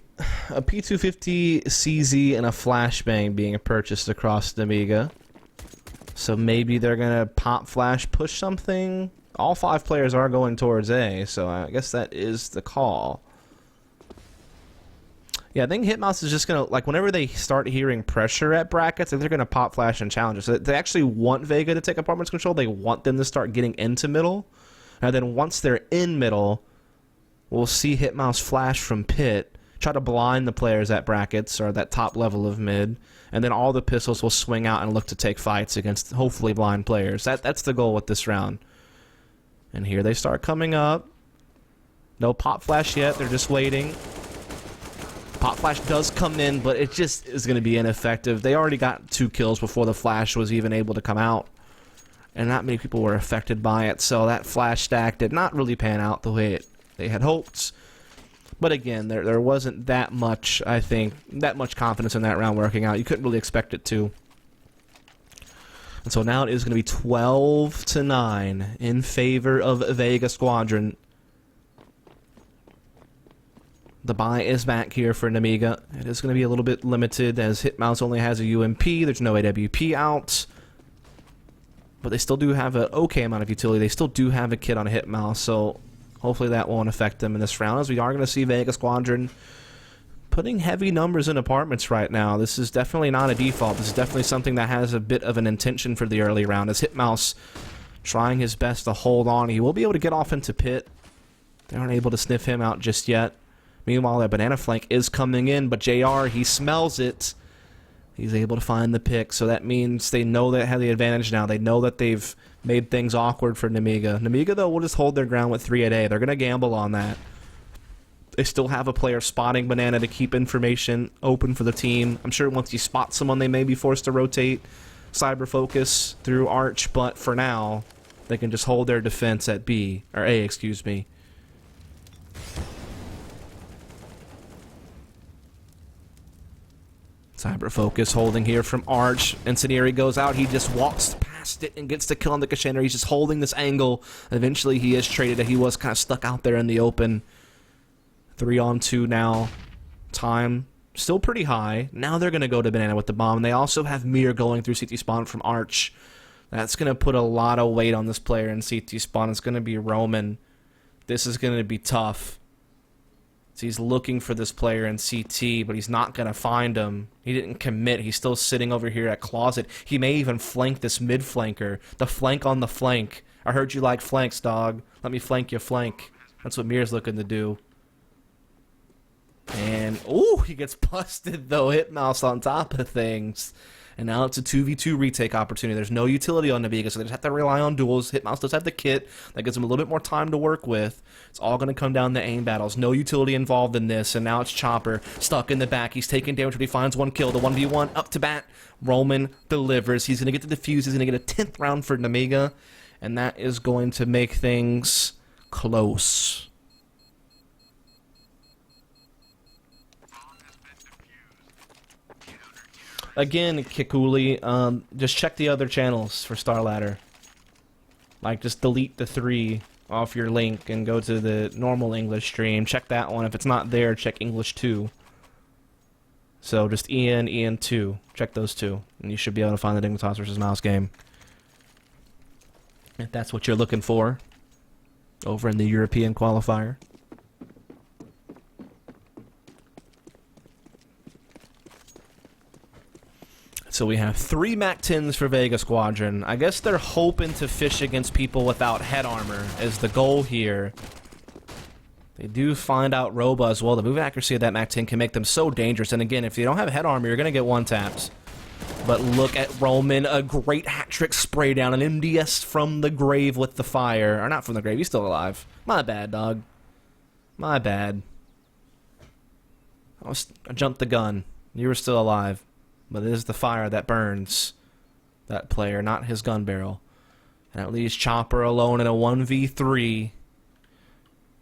a P250 CZ and a flashbang being purchased across Nemiga. So maybe they're going to pop flash push something. All 5 players are going towards A, so I guess that is the call. Yeah, I think Hitmouse is just going to, like, whenever they start hearing pressure at brackets, they're going to pop flash and challenges. So they actually want Vega to take apartments control. They want them to start getting into middle. And then once they're in middle, we'll see Hitmouse flash from pit, try to blind the players at brackets or that top level of mid, and then all the pistols will swing out and look to take fights against hopefully blind players. That's the goal with this round. And here they start coming up. No pop flash yet. They're just waiting. Pop flash does come in, but it just is going to be ineffective. They already got 2 kills before the flash was even able to come out. And not many people were affected by it, so that flash stack did not really pan out the way they had hoped. But again, there wasn't that much, I think, that much confidence in that round working out. You couldn't really expect it to. And so now it is going to be 12-9 in favor of Vega Squadron. The buy is back here for Nemiga. It is going to be a little bit limited as Hitmouse only has a UMP. There's no AWP out. But they still do have an okay amount of utility. They still do have a kit on Hitmouse, so hopefully that won't affect them in this round, as we are going to see Vega Squadron putting heavy numbers in apartments right now. This is definitely not a default. This is definitely something that has a bit of an intention for the early round, as Hitmouse trying his best to hold on. He will be able to get off into pit. They aren't able to sniff him out just yet. Meanwhile, that banana flank is coming in, but JR, he smells it. He's able to find the pick, so that means they know they have the advantage now. They know that they've made things awkward for Nemiga. Nemiga, though, will just hold their ground with 3 at A. They're going to gamble on that. They still have a player spotting banana to keep information open for the team. I'm sure once you spot someone, they may be forced to rotate cyber focus through Arch, but for now, they can just hold their defense at B, or A, excuse me. Cyber focus holding here from Arch. Incendiary goes out. He just walks past it and gets the kill on the Kashender. He's just holding this angle. Eventually, he is traded. He was kind of stuck out there in the open. 3-on-2 now. Time still pretty high. Now they're going to go to banana with the bomb. They also have Mir going through CT spawn from Arch. That's going to put a lot of weight on this player in CT spawn. It's going to be Roman. This is going to be tough. So he's looking for this player in CT, but he's not going to find him. He didn't commit. He's still sitting over here at closet. He may even flank this mid-flanker. The flank on the flank. I heard you like flanks, dog. Let me flank your flank. That's what Mir's looking to do. And, ooh, he gets busted, though. Hitmouse on top of things. And now it's a 2v2 retake opportunity. There's no utility on Nemiga, so they just have to rely on duels. Hitmouse does have the kit. That gives him a little bit more time to work with. It's all going to come down to aim battles. No utility involved in this, and now it's Chopper stuck in the back. He's taking damage, but he finds 1 kill. The 1v1 up to bat. Roman delivers. He's going to get the defuse. He's going to get a 10th round for Nemiga, and that is going to make things close. Again, Kikuli, just check the other channels for Star Ladder. Like, just delete the 3 off your link and go to the normal English stream. Check that one. If it's not there, check English 2. So just EN 2. Check those 2. And you should be able to find the Dignitas vs. Mouse game. If that's what you're looking for. Over in the European qualifier. So we have 3 MAC-10s for Vega Squadron. I guess they're hoping to fish against people without head armor as the goal here. They do find out Roba as well. The move accuracy of that MAC-10 can make them so dangerous. And again, if you don't have head armor, you're going to get one-tapped. But look at Roman, a great hat-trick spray down. An MDS from the grave with the fire. Or not from the grave, he's still alive. My bad, dog. My bad. I jumped the gun. You were still alive. But it is the fire that burns that player, not his gun barrel. And it leaves Chopper alone in a 1v3.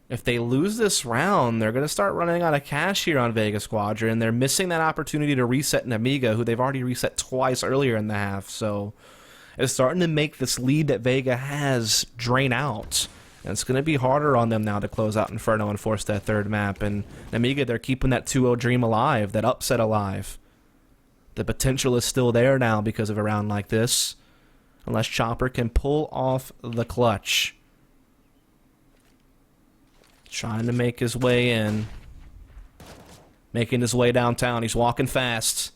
If they lose this round, they're going to start running out of cash here on Vega Squadron. They're missing that opportunity to reset Nemiga, who they've already reset twice earlier in the half. So it's starting to make this lead that Vega has drain out. And it's going to be harder on them now to close out Inferno and force that third map. And Nemiga, they're keeping that 2-0 dream alive, that upset alive. The potential is still there now because of a round like this. Unless Chopper can pull off the clutch. Trying to make his way in. Making his way downtown. He's walking fast.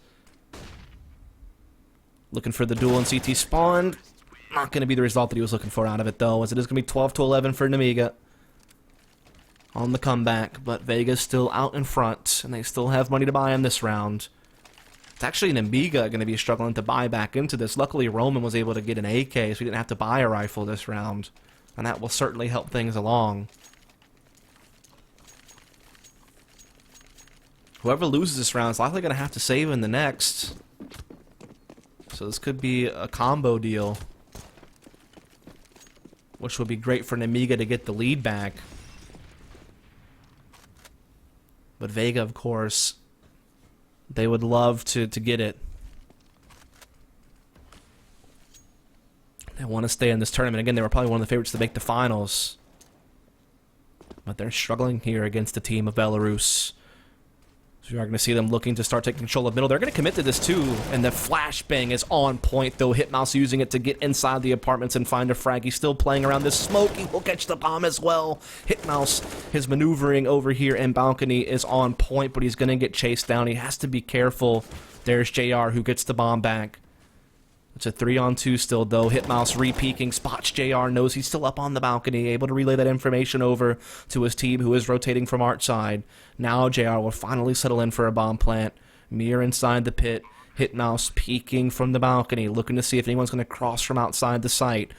Looking for the duel in CT spawn. Not going to be the result that he was looking for out of it, though, as it is going to be 12-11 for Nemiga on the comeback. But Vega's still out in front, and they still have money to buy in this round. It's actually Nemiga going to be struggling to buy back into this. Luckily, Roman was able to get an AK, so he didn't have to buy a rifle this round. And that will certainly help things along. Whoever loses this round is likely going to have to save in the next. So this could be a combo deal, which would be great for Nemiga to get the lead back. But Vega, of course, they would love to get it. They want to stay in this tournament. Again, they were probably one of the favorites to make the finals. But they're struggling here against the team of Belarus. So we are going to see them looking to start taking control of middle. They're going to commit to this too, and the flashbang is on point, though. Hitmouse using it to get inside the apartments and find a frag. He's still playing around this smoke. He will catch the bomb as well. Hitmouse, his maneuvering over here in balcony is on point, but he's going to get chased down. He has to be careful. There's JR who gets the bomb back. It's a 3-on-2 still, though. Hitmouse re-peeking, spots JR, knows he's still up on the balcony, able to relay that information over to his team, who is rotating from Art's side. Now JR will finally settle in for a bomb plant. Mir inside the pit. Hitmouse peeking from the balcony, looking to see if anyone's going to cross from outside the site.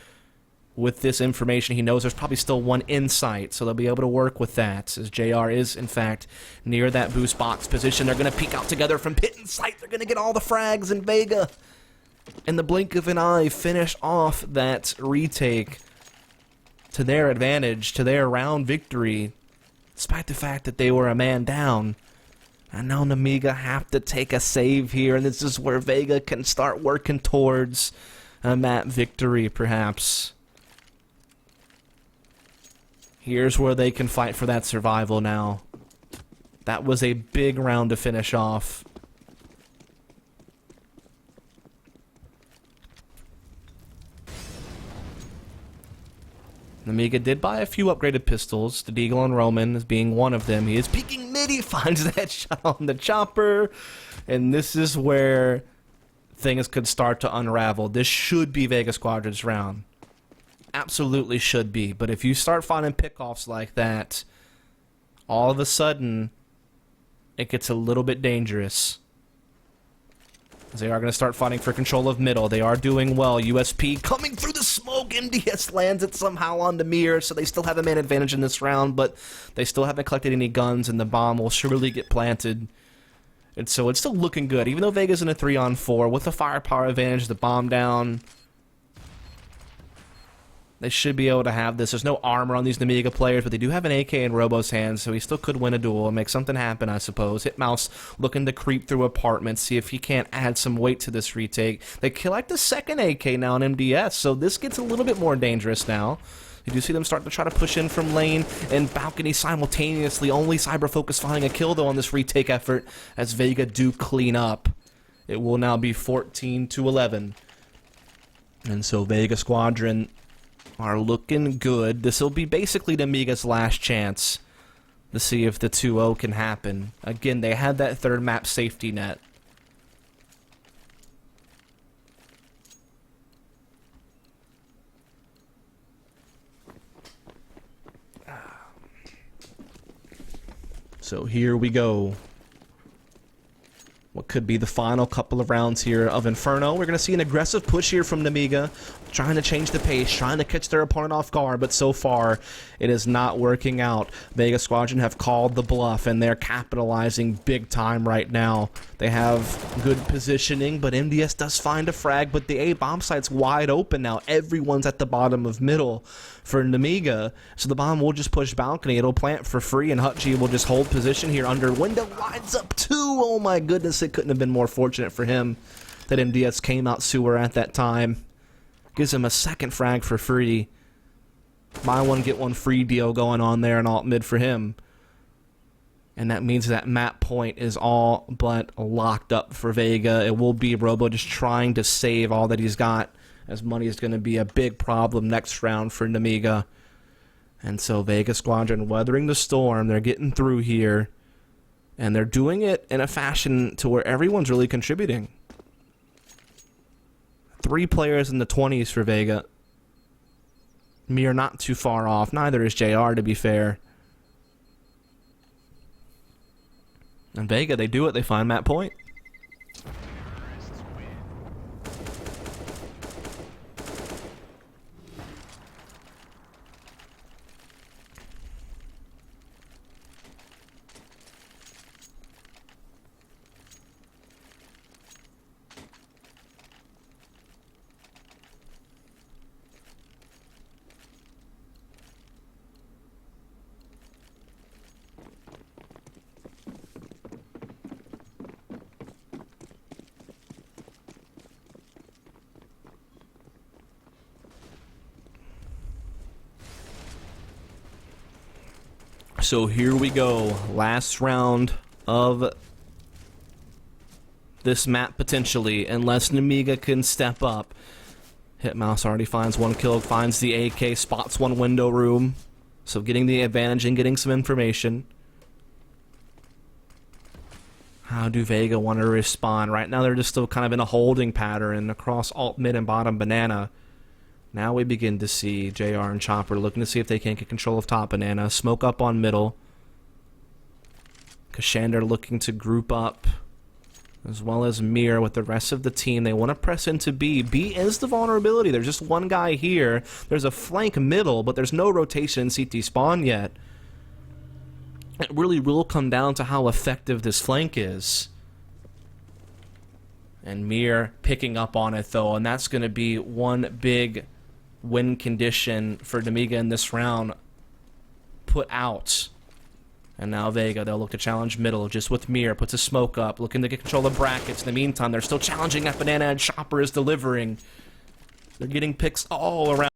With this information, he knows there's probably still one in sight, so they'll be able to work with that, as JR is, in fact, near that boost box position. They're going to peek out together from pit and sight. They're going to get all the frags, and Vega, in the blink of an eye, finish off that retake to their advantage, to their round victory, despite the fact that they were a man down. And now Nemiga have to take a save here, and this is where Vega can start working towards a map victory, perhaps. Here's where they can fight for that survival now. That was a big round to finish off. Nemiga did buy a few upgraded pistols, the Deagle and Roman as being one of them. He is peeking mid, he finds that shot on the chopper, and this is where things could start to unravel. This should be Vega Squadron's round. Absolutely should be, but if you start finding pickoffs like that, all of a sudden, it gets a little bit dangerous. They are going to start fighting for control of middle. They are doing well. USP coming through the smoke. MDS lands it somehow on the mirror, so they still have a man advantage in this round, but they still haven't collected any guns, and the bomb will surely get planted. And so it's still looking good. Even though Vega's in a 3-on-4, with the firepower advantage, the bomb down, they should be able to have this. There's no armor on these Nemiga players, but they do have an AK in Robo's hands, so he still could win a duel and make something happen, I suppose. Hitmouse looking to creep through apartments, see if he can't add some weight to this retake. They collect the second AK now on MDS, so this gets a little bit more dangerous now. You do see them start to try to push in from lane and balcony simultaneously. Only Cyber Focus finding a kill, though, on this retake effort, as Vega do clean up. It will now be 14-11. And so Vega Squadron are looking good. This will be basically Nemiga's last chance to see if the 2-0 can happen. Again, they had that third map safety net. So here we go. What could be the final couple of rounds here of Inferno. We're going to see an aggressive push here from Nemiga, trying to change the pace, trying to catch their opponent off guard, but so far it is not working out. Vega Squadron have called the bluff, and they're capitalizing big time right now. They have good positioning, but MDS does find a frag, but the A bomb site's wide open now. Everyone's at the bottom of middle for Nemiga, so the bomb will just push balcony. It'll plant for free, and Hutchie will just hold position here under window. Lines up two. Oh my goodness, it couldn't have been more fortunate for him that MDS came out sewer at that time. Gives him a second frag for free. Buy one, get one free deal going on there in alt mid for him. And that means that map point is all but locked up for Vega. It will be Robo just trying to save all that he's got, as money is going to be a big problem next round for Nemiga. And so Vega Squadron weathering the storm. They're getting through here. And they're doing it in a fashion to where everyone's really contributing. 3 players in the 20s for Vega. Mir not too far off. Neither is JR, to be fair. And Vega, they do it. They find Matt Point. So here we go. Last round of this map potentially, unless Nemiga can step up. Hitmouse already finds one kill, finds the AK, spots one window room. So getting the advantage and getting some information. How do Vega want to respond? Right now they're just still kind of in a holding pattern across alt, mid, and bottom banana. Now we begin to see JR and Chopper looking to see if they can get control of top banana. Smoke up on middle. Kashander looking to group up, as well as Mir with the rest of the team. They want to press into B. B is the vulnerability. There's just one guy here. There's a flank middle, but there's no rotation in CT spawn yet. It really will come down to how effective this flank is. And Mir picking up on it, though, and that's going to be one big win condition for Nemiga in this round. Put out. And now Vega, they'll look to challenge middle, just with Mir. Puts a smoke up, looking to get control of brackets. In the meantime, they're still challenging at banana, and Chopper is delivering. They're getting picks all around.